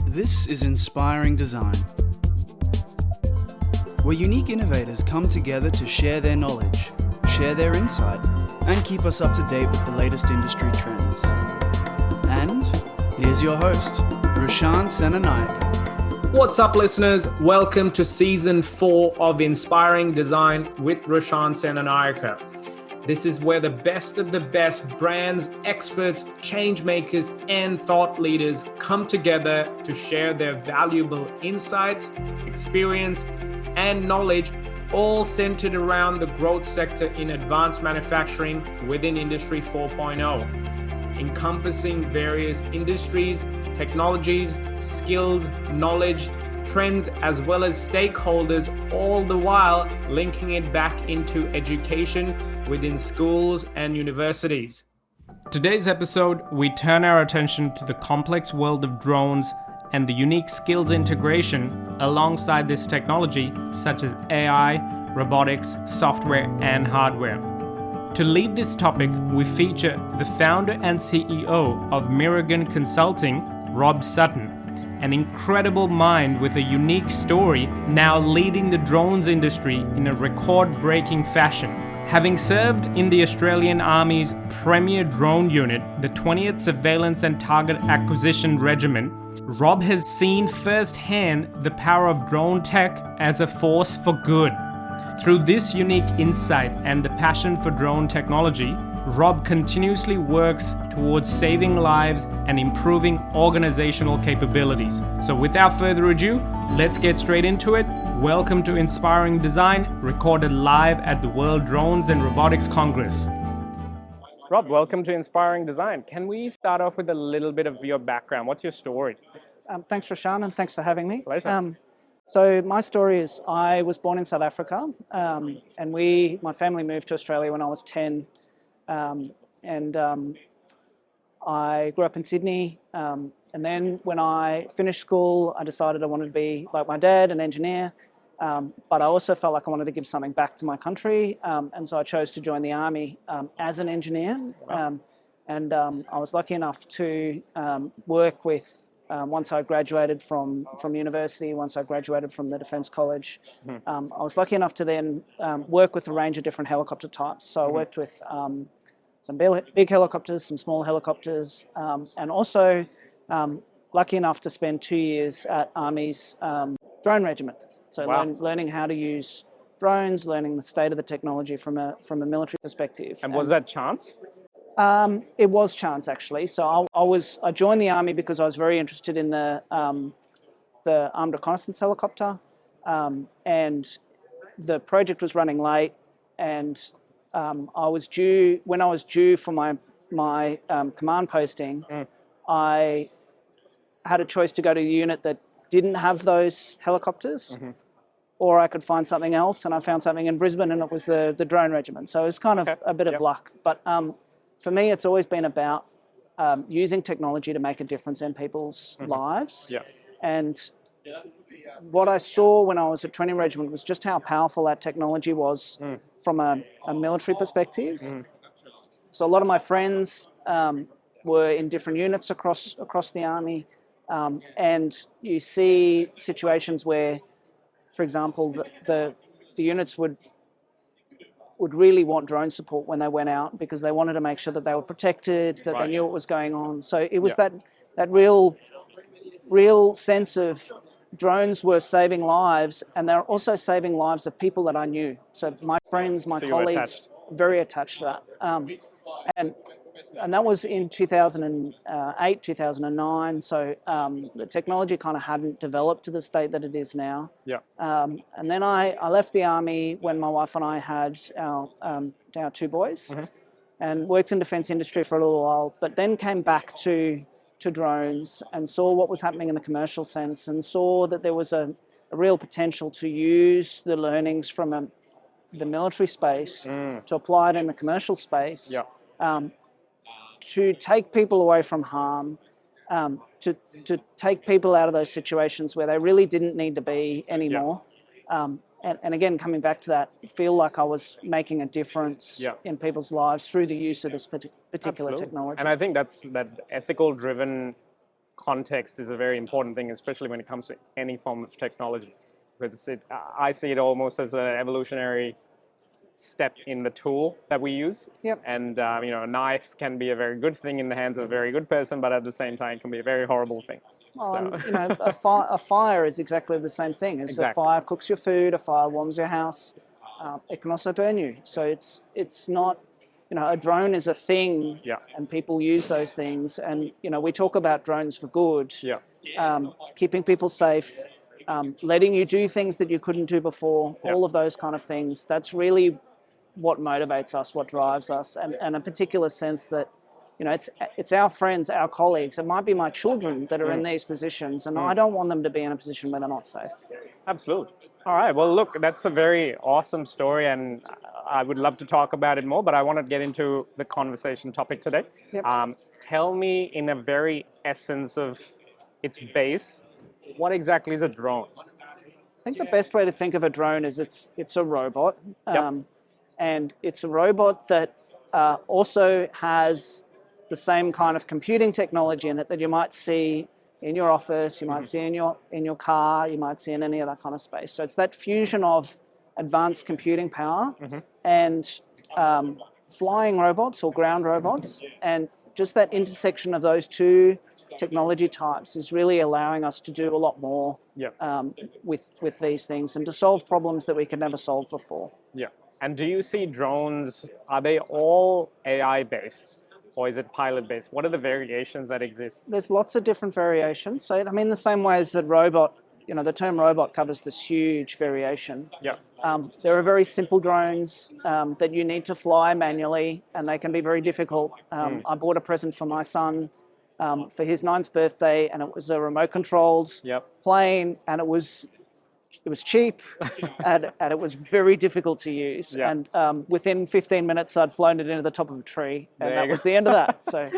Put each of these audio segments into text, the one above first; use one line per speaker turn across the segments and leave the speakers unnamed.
This is Inspiring Design, where unique innovators come together to share their knowledge, share their insight, and keep us up to date with the latest industry trends. And here's your host, Roshan Senanayak.
What's up, listeners? Welcome to Season 4 of Inspiring Design with Roshan Senanayak. This is where the best of the best brands, experts, change makers, and thought leaders come together to share their valuable insights, experience, and knowledge, all centered around the growth sector in advanced manufacturing within Industry 4.0, encompassing various industries, technologies, skills, knowledge, trends, as well as stakeholders, all the while linking it back into education within schools and universities. Today's episode, we turn our attention to the complex world of drones and the unique skills integration alongside this technology, such as AI, robotics, software, and hardware. To lead this topic, we feature the founder and CEO of Miragan Consulting, Rob Sutton, an incredible mind with a unique story, now leading the drones industry in a record-breaking fashion. Having served in the Australian Army's premier drone unit, the 20th Surveillance and Target Acquisition Regiment, Rob has seen firsthand the power of drone tech as a force for good. Through this unique insight and the passion for drone technology, Rob continuously works towards saving lives and improving organizational capabilities. So without further ado, let's get straight into it. Welcome to Inspiring Design, recorded live at the World Drones and Robotics Congress. Rob, welcome to Inspiring Design. Can we start off with a little bit of your background? What's your story?
Thanks, Roshan, and thanks for having me.
Pleasure.
So my story is I was born in South Africa, and my family moved to Australia when I was 10. I grew up in Sydney, and then when I finished school, I decided I wanted to be like my dad, an engineer, but I also felt like I wanted to give something back to my country, and so I chose to join the Army as an engineer.
Wow.
I was lucky enough to work with, once I graduated from university, once I graduated from the Defence College, I was lucky enough to then work with a range of different helicopter types. So I worked with some big helicopters, some small helicopters, and also lucky enough to spend 2 years at Army's drone regiment. So
Wow.
learning how to use drones, learning the state of the technology from a military perspective.
And was that chance?
It was chance, actually. So I joined the Army because I was very interested in the armed reconnaissance helicopter, and the project was running late, and when I was due for my command posting, I had a choice to go to a unit that didn't have those helicopters, or I could find something else, and I found something in Brisbane, and it was the drone regiment. So it was kind of a bit of luck, but for me, it's always been about using technology to make a difference in people's lives.
Yeah.
And what I saw when I was at Training Regiment was just how powerful that technology was from a military perspective. So a lot of my friends were in different units across the Army, and you see situations where, for example, the units would really want drone support when they went out because they wanted to make sure that they were protected, that they knew what was going on. So it was that real sense of drones were saving lives, and they're also saving lives of people that I knew. So my friends, my colleagues, very attached to that. And that was in 2008, 2009. So the technology kind of hadn't developed to the state that it is now.
Yeah.
And then I left the Army when my wife and I had our 2 boys, and worked in defence industry for a little while, but then came back to drones and saw what was happening in the commercial sense, and saw that there was a real potential to use the learnings from the military space to apply it in the commercial space.
Yeah.
To take people away from harm, to take people out of those situations where they really didn't need to be anymore. And again, coming back to that, feel like I was making a difference in people's lives through the use of this particular technology.
And I think that's that ethical driven
context is a very important thing, especially when it comes to any form of technology. Because I see it almost as an evolutionary step in the tool that we use.
Yep.
And a knife can be a very good thing in the hands of a very good person, but at the same time, it can be a very horrible thing.
Well,
So.
and, a fire is exactly the same thing. As
Exactly.
a fire cooks your food, a fire warms your house. It can also burn you. So it's not, a drone is a thing,
Yeah.
and people use those things. And we talk about drones for good,
Yeah.
Keeping people safe, letting you do things that you couldn't do before.
Yeah.
All of those kind of things. That's really what motivates us, what drives us, and a particular sense that it's our friends, our colleagues. It might be my children that are in these positions, and I don't want them to be in a position where they're not safe.
Absolutely. All right. Well, look, that's a very awesome story, and I would love to talk about it more, but I want to get into the conversation topic today.
Yep.
Tell me, in a very essence of its base, what exactly is a drone?
I think the best way to think of a drone is it's a robot,
Yep.
and it's a robot that also has the same kind of computing technology in it that you might see in your office, you might see in your car, you might see in any other kind of space. So it's that fusion of advanced computing power and flying robots or ground robots, and just that intersection of those two technology types is really allowing us to do a lot more with these things and to solve problems that we could never solve before.
Yeah. And do you see drones, are they all AI based? Or is it pilot based? What are the variations that exist?
There's lots of different variations. So, the same way as that robot, the term robot covers this huge variation.
Yeah.
There are very simple drones that you need to fly manually, and they can be very difficult. I bought a present for my son for his 9th birthday, and it was a remote-controlled plane, and it was cheap, and it was very difficult to use.
Yeah.
And within 15 minutes, I'd flown it into the top of a tree, and
There
that
you
was
go.
the end of that. So,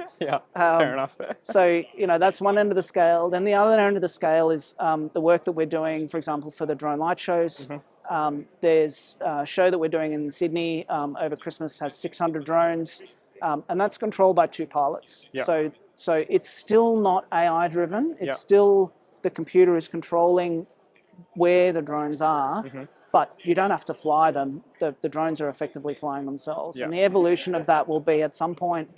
fair enough.
so that's one end of the scale. Then the other end of the scale is the work that we're doing, for example, for the drone light shows. There's a show that we're doing in Sydney over Christmas, has 600 drones, and that's controlled by 2 pilots.
Yeah.
So it's still not AI driven. It's
Yeah.
still the computer is controlling where the drones are, but you don't have to fly them. The drones are effectively flying themselves.
Yeah.
And the evolution of that will be, at some point,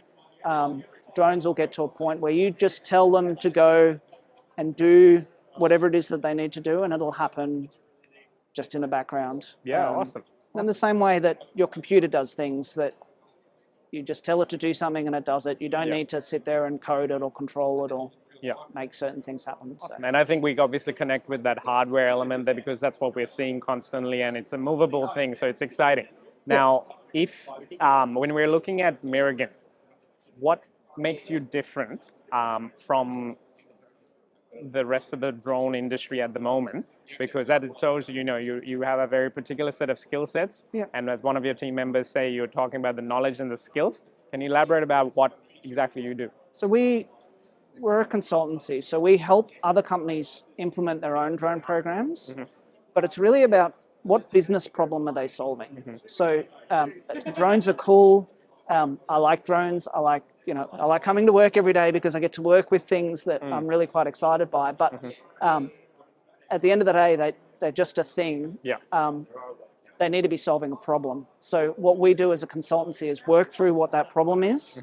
drones will get to a point where you just tell them to go and do whatever it is that they need to do, and it'll happen just in the background.
Yeah, awesome.
In the same way that your computer does things, that you just tell it to do something and it does it. You don't need to sit there and code it or control it or make certain things happen. So.
And I think we obviously connect with that hardware element there, because that's what we're seeing constantly, and it's a movable thing, so it's exciting. Now, if when we're looking at Mirrigan, what makes you different from the rest of the drone industry at the moment? Because that shows you have a very particular set of skill sets, and as one of your team members say, you're talking about the knowledge and the skills. Can you elaborate about what exactly you do?
So we're a consultancy, so we help other companies implement their own drone programs, but it's really about what business problem are they solving. So drones are cool. I like drones. I like coming to work every day because I get to work with things that I'm really quite excited by. But at the end of the day, they're just a thing. They need to be solving a problem. So what we do as a consultancy is work through what that problem is,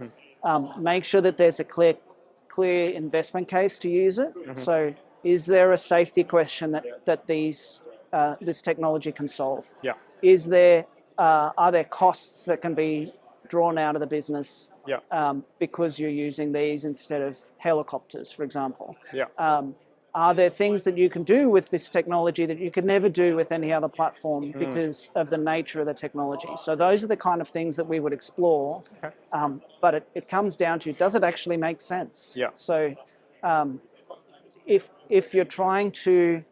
make sure that there's a clear investment case to use it. So is there a safety question that this technology can solve? Are there costs that can be drawn out of the business because you're using these instead of helicopters, for example? Are there things that you can do with this technology that you could never do with any other platform because of the nature of the technology? So those are the kind of things that we would explore. But it comes down to, does it actually make sense? So if you're trying to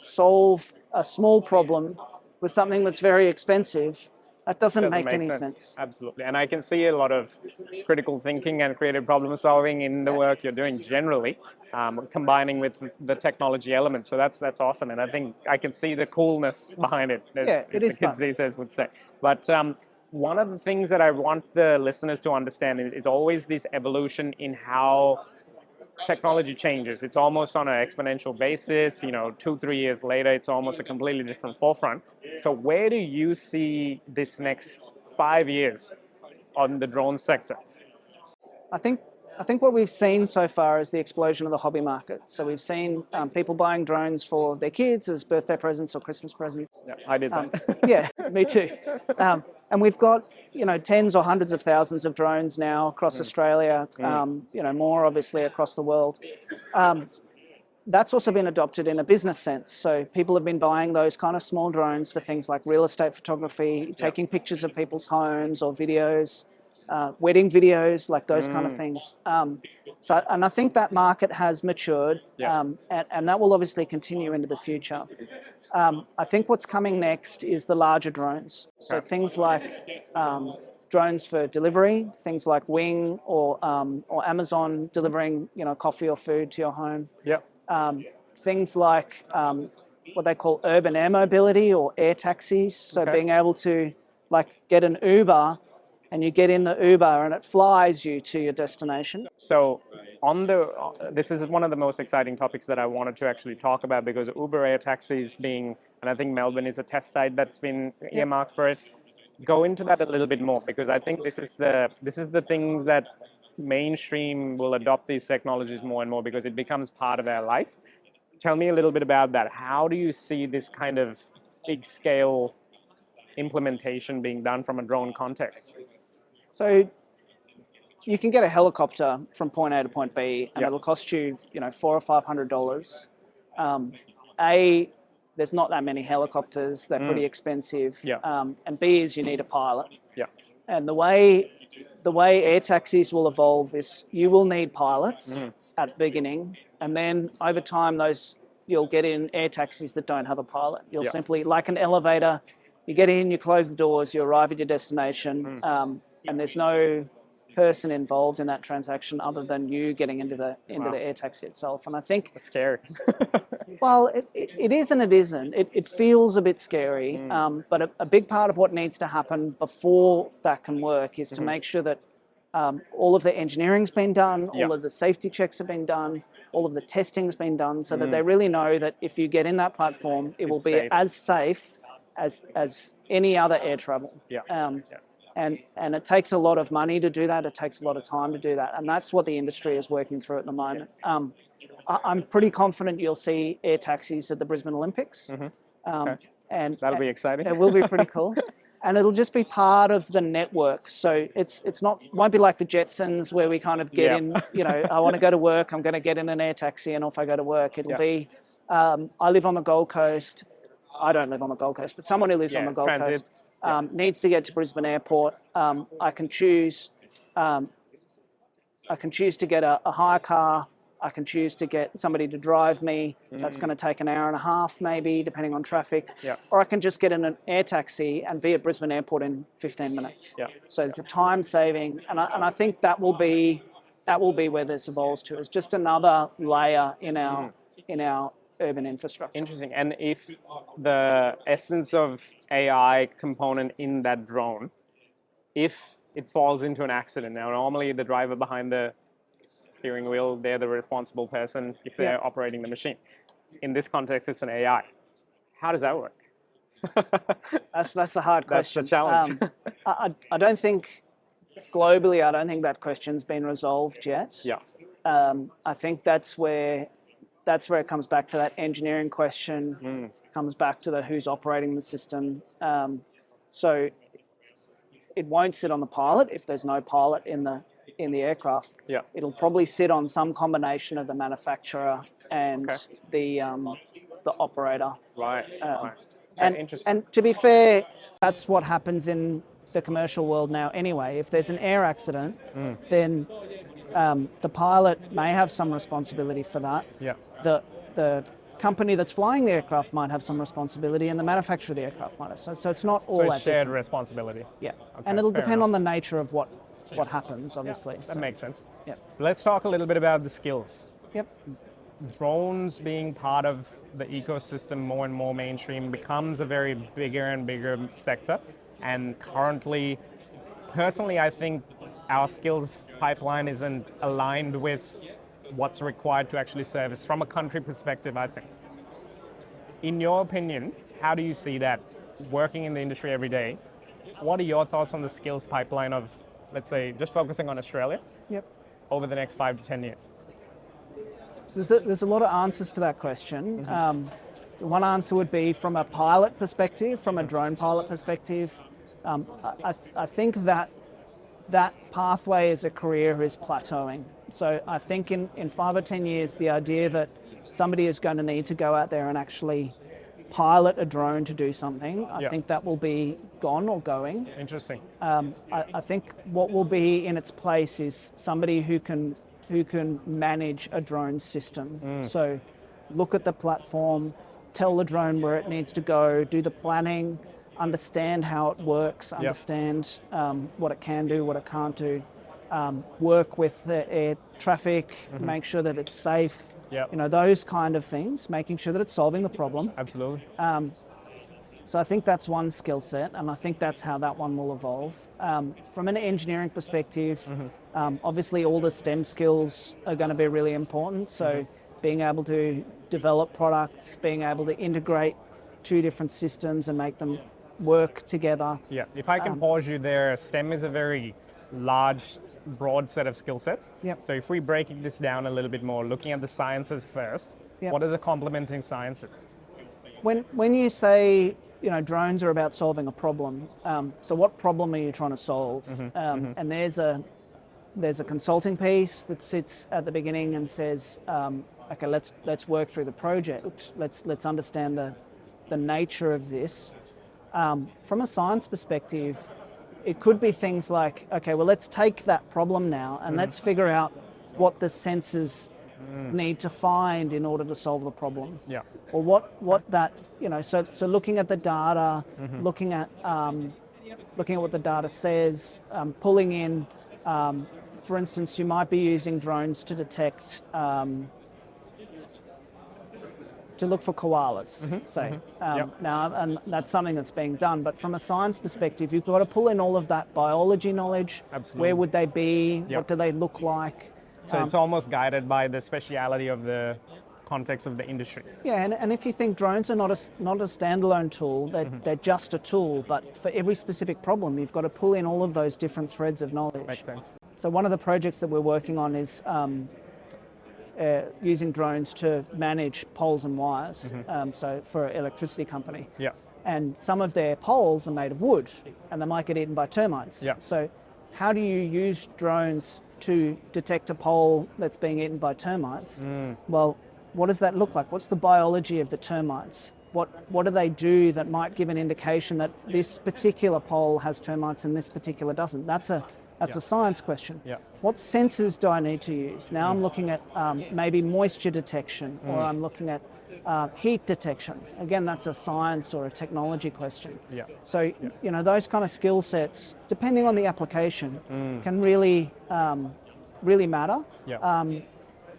solve a small problem with something that's very expensive, that doesn't make any sense.
Absolutely. And I can see a lot of critical thinking and creative problem solving in the work you're doing generally, combining with the technology element. So that's awesome. And I think I can see the coolness behind it, as
it is
the kids these days would say. But one of the things that I want the listeners to understand is always this evolution in how technology changes. It's almost on an exponential basis. 2-3 years later, it's almost a completely different forefront. So where do you see this next 5 years on the drone sector?
I think what we've seen so far is the explosion of the hobby market. So we've seen people buying drones for their kids as birthday presents or Christmas presents.
Yeah, I did that.
Yeah, me too. And we've got tens or hundreds of thousands of drones now across Australia. More obviously across the world. That's also been adopted in a business sense. So people have been buying those kind of small drones for things like real estate photography, taking pictures of people's homes or videos. Wedding videos, like those kind of things. And I think that market has matured, and that will obviously continue into the future. I think what's coming next is the larger drones. So things like drones for delivery, things like Wing or Amazon delivering coffee or food to your home. Things like what they call urban air mobility or air taxis. So being able to get an Uber, and you get in the Uber and it flies you to your destination.
So this is one of the most exciting topics that I wanted to actually talk about, because Uber air taxis and I think Melbourne is a test site that's been earmarked for it. Go into that a little bit more, because I think this is the things that mainstream will adopt these technologies more and more, because it becomes part of our life. Tell me a little bit about that. How do you see this kind of big scale implementation being done from a drone context?
So you can get a helicopter from point A to point B, and it'll cost you, $400 or $500. There's not that many helicopters; they're pretty expensive. And B is you need a pilot. And the way air taxis will evolve is you will need pilots at the beginning, and then over time you'll get in air taxis that don't have a pilot. You'll simply, like an elevator, you get in, you close the doors, you arrive at your destination. And there's no person involved in that transaction other than you getting into the air taxi itself. And I think
that's scary.
Well, it is and it isn't. It feels a bit scary, but a big part of what needs to happen before that can work is to make sure that all of the engineering's been done, all of the safety checks have been done, all of the testing's been done, so that they really know that if you get in that platform, it will be as safe as any other air travel. And it takes a lot of money to do that. It takes a lot of time to do that. And that's what the industry is working through at the moment. I'm pretty confident you'll see air taxis at the Brisbane Olympics. And
that'll be exciting.
It will be pretty cool. And it'll just be part of the network. So won't be like the Jetsons where we kind of get in, I want to go to work, I'm going to get in an air taxi, and off I go to work. It'll be, I live on the Gold Coast. I don't live on the Gold Coast, but someone who lives on the Gold Coast needs to get to Brisbane Airport. I can choose to get a hire car. I can choose to get somebody to drive me. That's going to take an hour and a half, maybe, depending on traffic. Or I can just get in an air taxi and be at Brisbane Airport in 15 minutes. So it's a time saving, and I think that will be where this evolves to. It's just another layer in our urban infrastructure.
Interesting. And if the essence of AI component in that drone, if it falls into an accident, now normally the driver behind the steering wheel, they're the responsible person if they're operating the machine. In this context, it's an AI. How does that work?
That's a hard question.
That's the challenge.
I don't think globally, I don't think that question's been resolved yet. I think that's where it comes back to that engineering question, comes back to the who's operating the system. So it won't sit on the pilot if there's no pilot in the aircraft. It'll probably sit on some combination of the manufacturer and the operator. And to be fair, that's what happens in the commercial world now anyway. If there's an air accident, then the pilot may have some responsibility for that. The company that's flying the aircraft might have some responsibility, and the manufacturer of the aircraft might have. So it's not all that
shared
different.
Responsibility.
And it'll depend on the nature of what happens, obviously.
That makes sense.
Let's
talk a little bit about the skills.
Yep.
Drones being part of the ecosystem more and more mainstream becomes a very bigger and bigger sector. And currently, personally, I think our skills pipeline isn't aligned with what's required to actually service from a country perspective, I think. In your opinion, how do you see that working in the industry every day? What are your thoughts on the skills pipeline of, let's say, just focusing on Australia
Yep.
over the next 5 to 10 years?
So there's a lot of answers to that question. One answer would be from a pilot perspective, from a drone pilot perspective. I think that pathway as a career is plateauing. So I think in 5 or 10 years, the idea that somebody is going to need to go out there and actually pilot a drone to do something, I think that will be gone or going.
Interesting.
I think what will be in its place is somebody who can manage a drone system. So look at the platform, tell the drone where it needs to go, do the planning, understand how it works, understand what it can do, what it can't do, work with the air traffic, make sure that it's safe, those kind of things, making sure that it's solving the problem.
Absolutely.
So I think that's one skill set, and I think that's how that one will evolve. From an engineering perspective, obviously all the STEM skills are going to be really important. So being able to develop products, being able to integrate two different systems and make them work together.
Yeah, if I can pause you there, STEM is a very large, broad set of skill sets.
Yep.
So if we break this down a little bit more, looking at the sciences first, what are the complementing sciences?
When you say, drones are about solving a problem, so what problem are you trying to solve? And there's a consulting piece that sits at the beginning and says, okay, let's work through the project. Let's understand the nature of this. From a science perspective, it could be things like, okay, well, let's take that problem now and let's figure out what the sensors need to find in order to solve the problem.
Yeah.
Or what that, so looking at the data, looking at what the data says, pulling in, for instance, you might be using drones to detect, to look for koalas, say. Now, and that's something that's being done, but from a science perspective, you've got to pull in all of that biology knowledge.
Absolutely.
Where would they be? What do they look like?
So it's almost guided by the speciality of the context of the industry.
Yeah, and if you think drones are not a standalone tool, they're just a tool, but for every specific problem, you've got to pull in all of those different threads of knowledge.
Makes sense.
So one of the projects that we're working on is using drones to manage poles and wires, so for an electricity company.
Yeah.
And some of their poles are made of wood, and they might get eaten by termites.
Yeah.
So how do you use drones to detect a pole that's being eaten by termites? Well, what does that look like? What's the biology of the termites? What do they do that might give an indication that this particular pole has termites and this particular doesn't? That's a science question.
Yeah.
What sensors do I need to use? Now I'm looking at maybe moisture detection, or I'm looking at heat detection. Again, that's a science or a technology question.
Yeah.
So, those kind of skill sets, depending on the application, can really matter.
Yeah.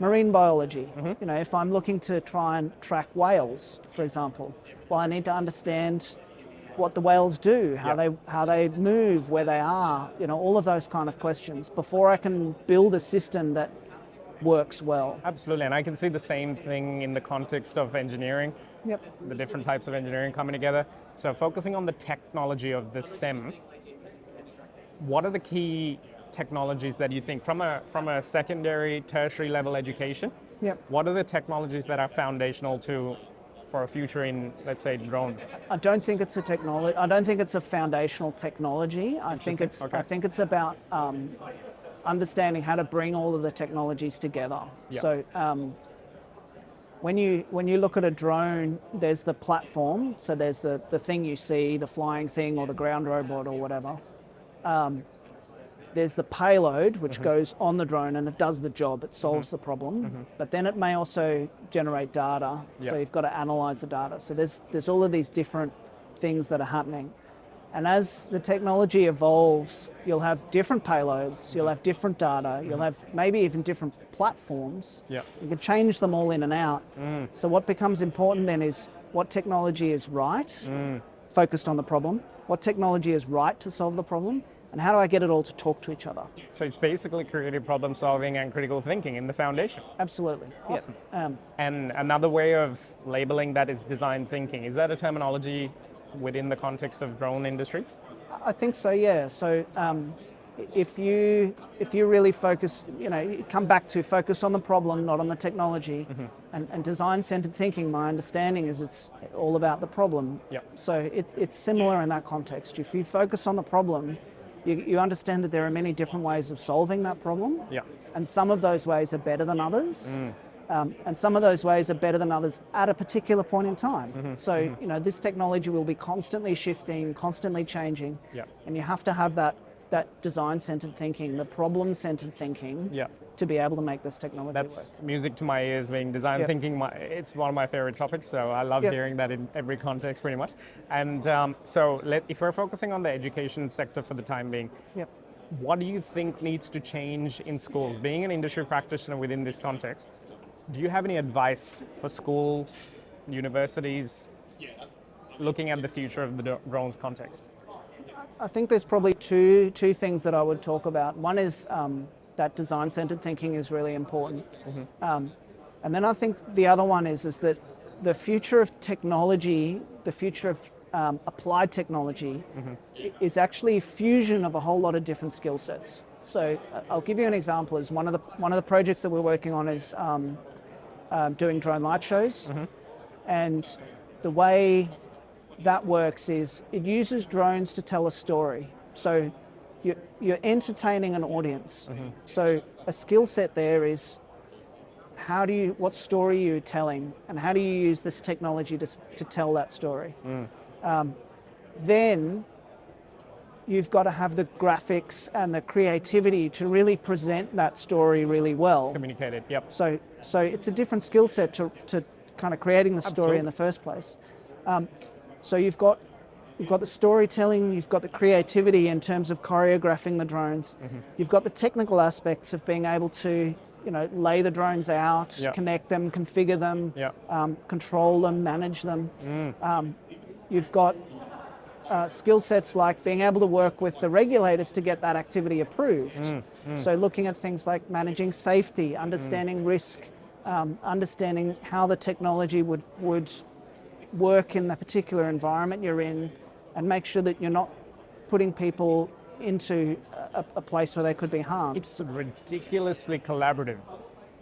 Marine biology, if I'm looking to try and track whales, for example, well, I need to understand what the whales do, how they move, where they are, all of those kind of questions before I can build a system that works well.
Absolutely, and I can see the same thing in the context of engineering.
Yep.
The different types of engineering coming together. So focusing on the technology of the STEM, what are the key technologies that you think from a secondary, tertiary level education?
Yep.
What are the technologies that are foundational for a future in, let's say, drones?
I don't think it's a technology. I don't think it's a foundational technology. I think it's about understanding how to bring all of the technologies together.
Yep.
So when you look at a drone, there's the platform. So there's the thing you see, the flying thing or the ground robot or whatever. There's the payload, which goes on the drone and it does the job, it solves the problem, but then it may also generate data, so you've got to analyze the data. So there's all of these different things that are happening. And as the technology evolves, you'll have different payloads, you'll have different data, you'll have maybe even different platforms.
Yeah.
You can change them all in and out. So what becomes important then is what technology is right, focused on the problem, what technology is right to solve the problem, and how do I get it all to talk to each other?
So it's basically creative problem solving and critical thinking in the foundation.
Absolutely.
Awesome.
Yep.
And another way of labeling that is design thinking. Is that a terminology within the context of drone industries?
I think so, yeah. So if you really focus, you come back to focus on the problem, not on the technology, and design-centered thinking, my understanding is it's all about the problem.
Yep.
So it's similar in that context. If you focus on the problem, you understand that there are many different ways of solving that problem, and some of those ways are better than others. And some of those ways are better than others at a particular point in time. So, this technology will be constantly shifting, constantly changing, and you have to have that design-centered thinking, the problem-centered thinking, to be able to make this technology
That's
work.
music to my ears, being design thinking. It's one of my favorite topics, so I love hearing that in every context pretty much. And if we're focusing on the education sector for the time being, what do you think needs to change in schools? Being an industry practitioner within this context, do you have any advice for schools, universities, looking at the future of the drones context?
I think there's probably two things that I would talk about. One is that design-centered thinking is really important. And then I think the other one is that the future of technology, the future of applied technology is actually a fusion of a whole lot of different skill sets. So I'll give you an example. Is one of the projects that we're working on is doing drone light shows, and the way that works is it uses drones to tell a story. So you're entertaining an audience. So a skill set there is what story are you telling, and how do you use this technology to tell that story? Then you've got to have the graphics and the creativity to really present that story really well.
Communicate it, yep.
So it's a different skill set to kind of creating the story in the first place. So you've got the storytelling, you've got the creativity in terms of choreographing the drones. You've got the technical aspects of being able to, lay the drones out, connect them, configure them, control them, manage them. You've got skill sets like being able to work with the regulators to get that activity approved. So looking at things like managing safety, understanding risk, understanding how the technology would work in the particular environment you're in, and make sure that you're not putting people into a place where they could be harmed.
It's ridiculously collaborative.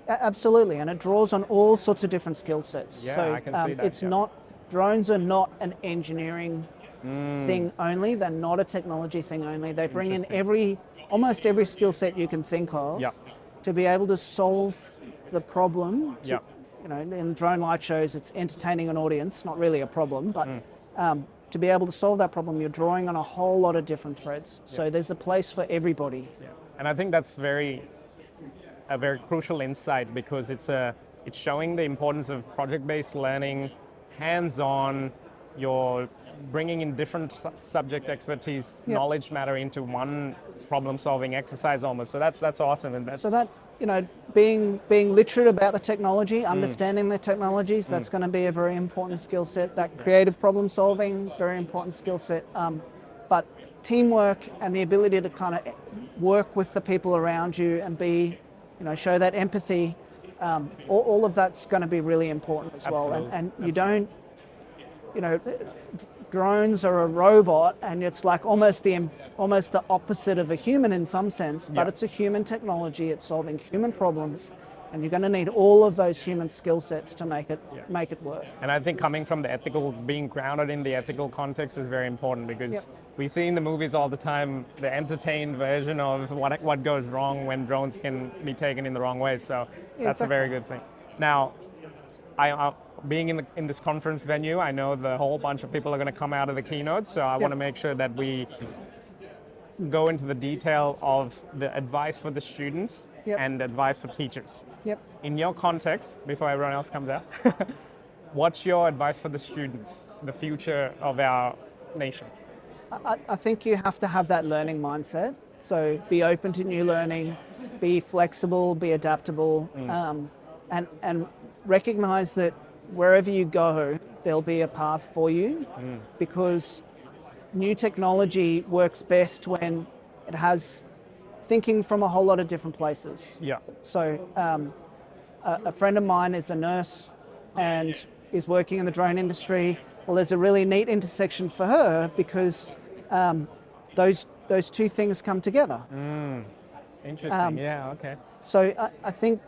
Absolutely, and it draws on all sorts of different skill sets.
Yeah,
so
I can see that,
drones are not an engineering thing only, they're not a technology thing only. They bring in almost every skill set you can think of to be able to solve the problem. In drone light shows, it's entertaining an audience, not really a problem, but to be able to solve that problem, you're drawing on a whole lot of different threads. So there's a place for everybody.
And I think that's a very crucial insight, because it's showing the importance of project-based learning, hands-on. You're bringing in different subject expertise, knowledge matter into one problem-solving exercise almost. So that's awesome. And that's
being literate about the technology, understanding the technologies, that's going to be a very important skill set. That creative problem solving, very important skill set. But teamwork and the ability to kind of work with the people around you and show that empathy, all of that's going to be really important as well. And you don't, drones are a robot, and it's like almost the opposite of a human in some sense, but it's a human technology, it's solving human problems, and you're going to need all of those human skill sets to make it work.
And I think coming from the ethical, being grounded in the ethical context is very important, because we see in the movies all the time the entertained version of what goes wrong when drones can be taken in the wrong way. So that's a very good thing. Now, being in this conference venue, I know the whole bunch of people are going to come out of the keynote, so I want to make sure that we go into the detail of the advice for the students and advice for teachers. In your context, before everyone else comes out, what's your advice for the students, the future of our nation?
I think you have to have that learning mindset. So be open to new learning, be flexible, be adaptable, and recognize that wherever you go, there'll be a path for you, because new technology works best when it has thinking from a whole lot of different places.
Yeah.
So a friend of mine is a nurse and is working in the drone industry. Well, there's a really neat intersection for her because those two things come together.
Interesting. Yeah. Okay.
So I think,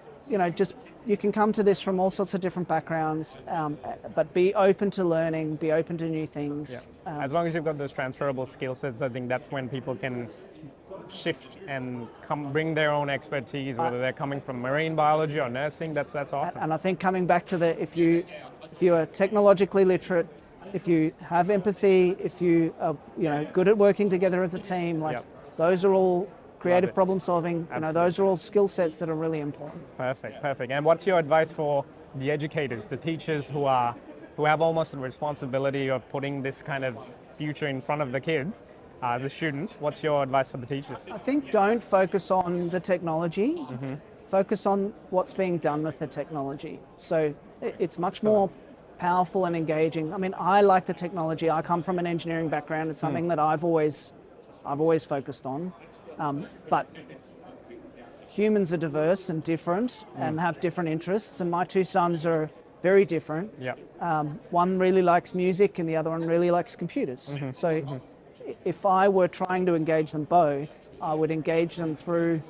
just you can come to this from all sorts of different backgrounds, but be open to learning, be open to new things.
Yeah. As long as you've got those transferable skill sets, I think that's when people can shift and bring their own expertise, whether they're coming from marine biology or nursing. That's awesome.
And I think coming back to if you are technologically literate, if you have empathy, if you are good at working together as a team, those are all creative problem solving. Those are all skill sets that are really important.
Perfect. And what's your advice for the educators, the teachers who have almost a responsibility of putting this kind of future in front of the kids, the students? What's your advice for the teachers?
I think don't focus on the technology. Focus on what's being done with the technology. So it's much more powerful and engaging. I mean, I like the technology. I come from an engineering background. It's something that I've always focused on. But humans are diverse and different and have different interests. And my two sons are very different.
Yeah.
One really likes music and the other one really likes computers. So if I were trying to engage them both, I would engage them through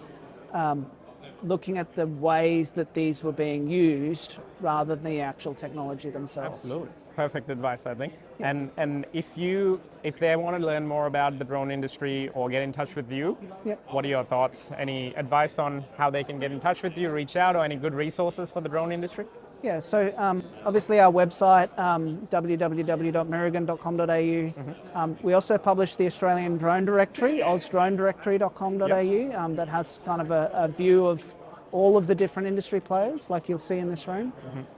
looking at the ways that these were being used rather than the actual technology themselves.
Absolutely. Perfect advice, I think. Yeah. And if they want to learn more about the drone industry or get in touch with you, what are your thoughts? Any advice on how they can get in touch with you, reach out, or any good resources for the drone industry?
Yeah, so obviously our website, www.merigan.com.au. We also publish the Australian Drone Directory, ausdronedirectory.com.au, that has kind of a view of all of the different industry players, like you'll see in this room.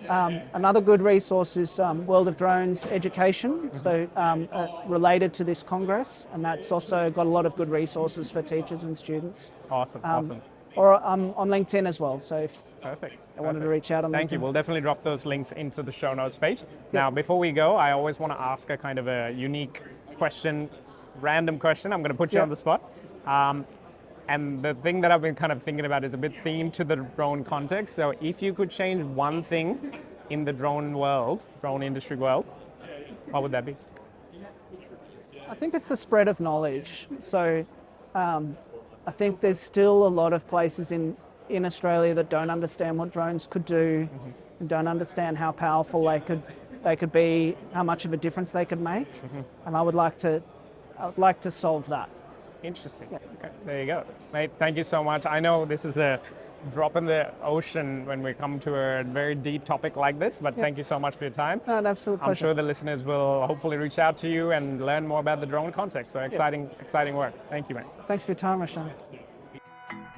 Another good resource is World of Drones Education, so related to this Congress, and that's also got a lot of good resources for teachers and students.
Awesome.
Or on LinkedIn as well, so if
Perfect.
I wanted to reach out on
Thank
LinkedIn.
you. We'll definitely drop those links into the show notes page. Now, before we go, I always want to ask a kind of a unique question, random question. I'm going to put you on the spot. And the thing that I've been kind of thinking about is a bit themed to the drone context. So if you could change one thing in the drone industry world, what would that be?
I think it's the spread of knowledge. So I think there's still a lot of places in Australia that don't understand what drones could do, and don't understand how powerful they could be, how much of a difference they could make, and I would like to solve that.
Interesting. Yeah. Okay, there you go. Mate, thank you so much. I know this is a drop in the ocean when we come to a very deep topic like this, but thank you so much for your time.
No, an absolute pleasure.
I'm sure the listeners will hopefully reach out to you and learn more about the drone context. So exciting work. Thank you, mate.
Thanks for your time, Roshan.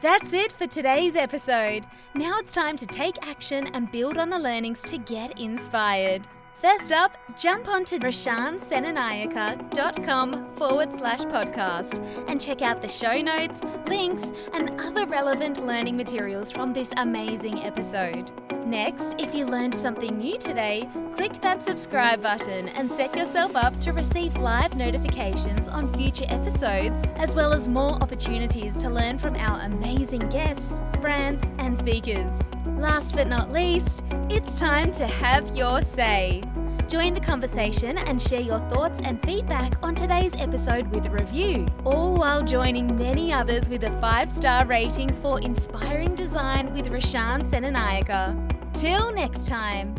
That's it for today's episode. Now it's time to take action and build on the learnings to get inspired. First up, jump onto roshansenanayake.com/podcast and check out the show notes, links, and other relevant learning materials from this amazing episode. Next, if you learned something new today, click that subscribe button and set yourself up to receive live notifications on future episodes, as well as more opportunities to learn from our amazing guests, brands, and speakers. Last but not least, it's time to have your say. Join the conversation and share your thoughts and feedback on today's episode with a review, all while joining many others with a 5-star rating for Inspiring Design with Roshan Senanayake. Till next time.